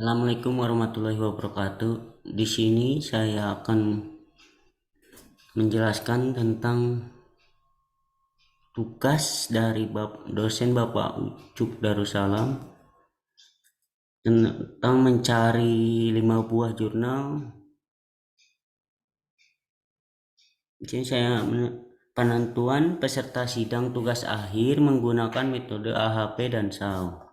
Assalamualaikum warahmatullahi wabarakatuh. Di sini saya akan menjelaskan tentang tugas dari dosen Bapak Ucup Darussalam tentang mencari 5 buah jurnal. Di sini saya penentuan peserta sidang tugas akhir menggunakan metode AHP dan SAO.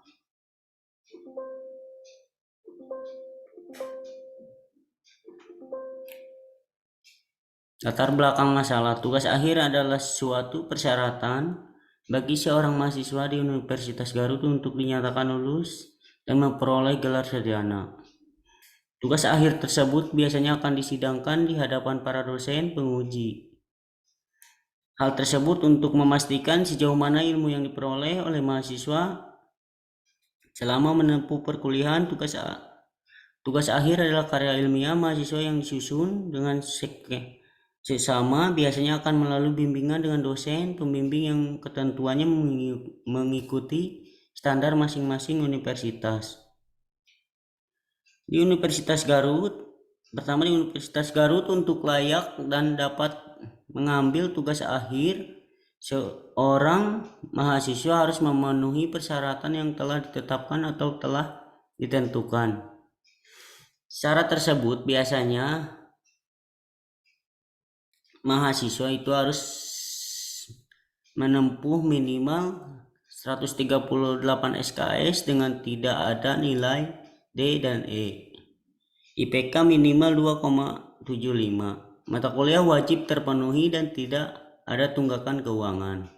Latar belakang masalah tugas akhir adalah suatu persyaratan bagi seorang mahasiswa di Universitas Garut untuk dinyatakan lulus dan memperoleh gelar sarjana. Tugas akhir tersebut biasanya akan disidangkan di hadapan para dosen penguji. Hal tersebut untuk memastikan sejauh mana ilmu yang diperoleh oleh mahasiswa selama menempuh perkuliahan. Tugas akhir adalah karya ilmiah mahasiswa yang disusun dengan sesama, biasanya akan melalui bimbingan dengan dosen pembimbing yang ketentuannya mengikuti standar masing-masing universitas. Di Universitas Garut untuk layak dan dapat mengambil tugas akhir, seorang mahasiswa harus memenuhi persyaratan yang telah ditetapkan atau telah ditentukan. Syarat tersebut biasanya mahasiswa itu harus menempuh minimal 138 SKS dengan tidak ada nilai D dan E. IPK minimal 2,75. Mata kuliah wajib terpenuhi dan tidak ada tunggakan keuangan.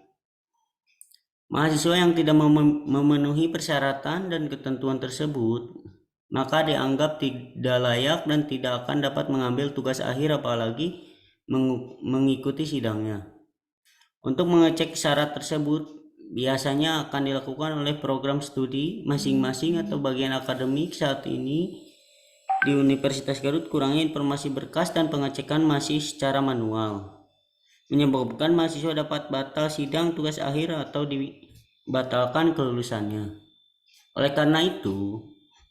Mahasiswa yang tidak memenuhi persyaratan dan ketentuan tersebut maka dianggap tidak layak dan tidak akan dapat mengambil tugas akhir apalagi mengikuti sidangnya. Untuk mengecek syarat tersebut biasanya akan dilakukan oleh program studi masing-masing atau bagian akademik. Saat ini di Universitas Garut kurangnya informasi berkas dan pengecekan masih secara manual, menyebabkan mahasiswa dapat batal sidang tugas akhir atau dibatalkan kelulusannya. Oleh karena itu,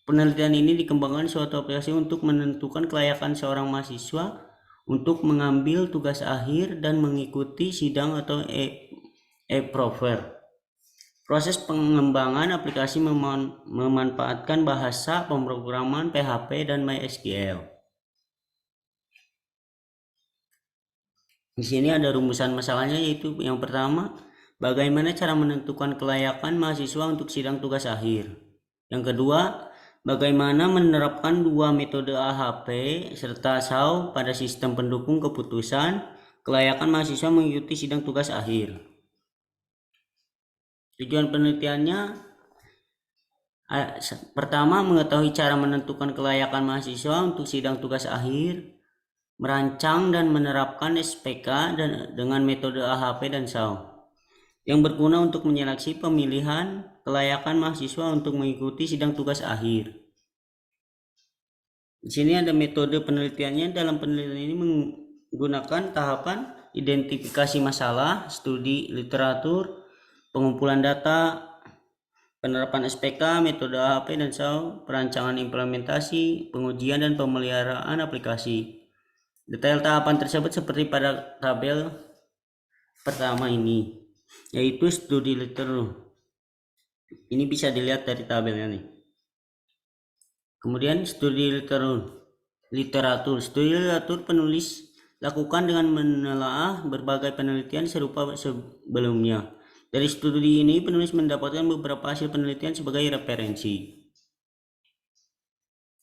penelitian ini dikembangkan suatu aplikasi untuk menentukan kelayakan seorang mahasiswa untuk mengambil tugas akhir dan mengikuti sidang atau e-prover. Proses pengembangan aplikasi memanfaatkan bahasa pemrograman PHP dan MySQL. Di sini ada rumusan masalahnya, yaitu yang pertama, bagaimana cara menentukan kelayakan mahasiswa untuk sidang tugas akhir. Yang kedua, bagaimana menerapkan dua metode AHP serta SAO pada sistem pendukung keputusan kelayakan mahasiswa mengikuti sidang tugas akhir. Tujuan penelitiannya, pertama, mengetahui cara menentukan kelayakan mahasiswa untuk sidang tugas akhir, merancang dan menerapkan SPK dengan metode AHP dan SAO yang berguna untuk menyeleksi pemilihan kelayakan mahasiswa untuk mengikuti sidang tugas akhir. Di sini ada metode penelitiannya. Dalam penelitian ini menggunakan tahapan identifikasi masalah, studi literatur, pengumpulan data, penerapan SPK, metode AHP dan SAO, perancangan implementasi, pengujian dan pemeliharaan aplikasi. Detail tahapan tersebut seperti pada tabel pertama ini, yaitu studi literatur. Ini bisa dilihat dari tabelnya nih. Kemudian studi literatur. Studi literatur penulis lakukan dengan menelaah berbagai penelitian serupa sebelumnya. Dari studi ini penulis mendapatkan beberapa hasil penelitian sebagai referensi.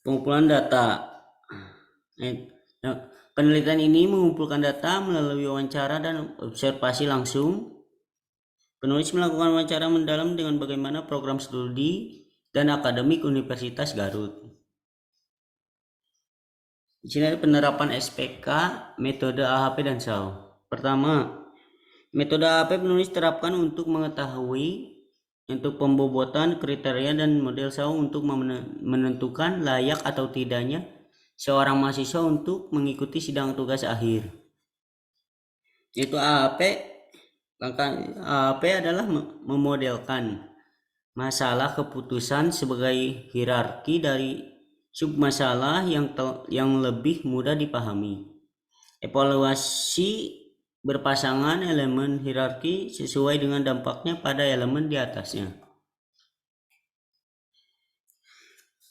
Pengumpulan data. Penelitian ini mengumpulkan data melalui wawancara dan observasi langsung. Penulis melakukan wawancara mendalam dengan bagaimana program studi dan akademik Universitas Garut. Di sini ada penerapan SPK, metode AHP dan SAO. Pertama, metode AHP penulis terapkan untuk mengetahui untuk pembobotan kriteria dan model SAO untuk menentukan layak atau tidaknya seorang mahasiswa untuk mengikuti sidang tugas akhir. Yaitu AHP, langkah AHP adalah memodelkan masalah keputusan sebagai hierarki dari submasalah yang lebih mudah dipahami. Evaluasi berpasangan elemen hierarki sesuai dengan dampaknya pada elemen di atasnya.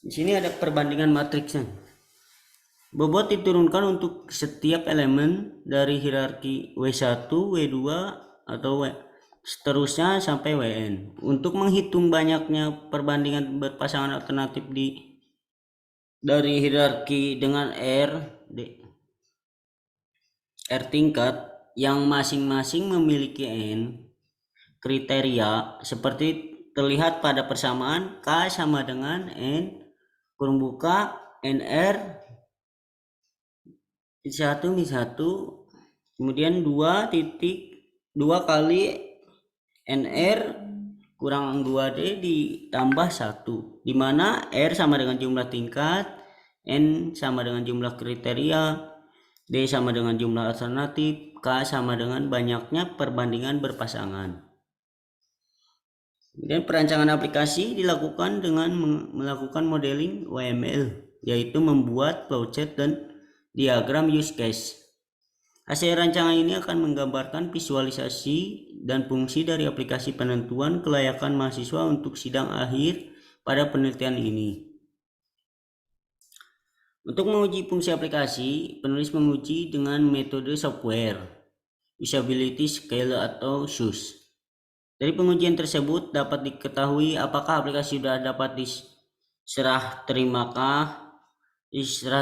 Di sini ada perbandingan matriksnya. Bobot diturunkan untuk setiap elemen dari hierarki W1, W2, atau seterusnya sampai Wn. Untuk menghitung banyaknya perbandingan berpasangan alternatif dari hierarki dengan R tingkat yang masing-masing memiliki N kriteria seperti terlihat pada persamaan K sama dengan N kurung buka NR 1 kemudian 2 kali NR kurang 2D ditambah 1, di mana R sama dengan jumlah tingkat, N sama dengan jumlah kriteria, D sama dengan jumlah alternatif, K sama dengan banyaknya perbandingan berpasangan. Kemudian perancangan aplikasi dilakukan dengan melakukan modeling UML, yaitu membuat flowchart dan diagram use case. Hasil rancangan ini akan menggambarkan visualisasi dan fungsi dari aplikasi penentuan kelayakan mahasiswa untuk sidang akhir pada penelitian ini. Untuk menguji fungsi aplikasi, penulis menguji dengan metode software, usability scale atau SUS. Dari pengujian tersebut dapat diketahui apakah aplikasi sudah dapat diserah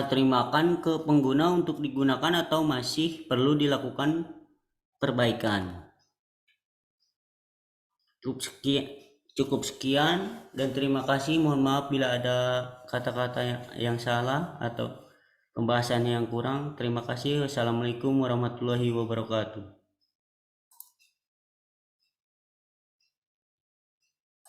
terimakan ke pengguna untuk digunakan atau masih perlu dilakukan perbaikan. Cukup sekian dan terima kasih. Mohon maaf bila ada kata-kata yang salah atau pembahasannya yang kurang. Terima kasih. Wassalamualaikum warahmatullahi wabarakatuh.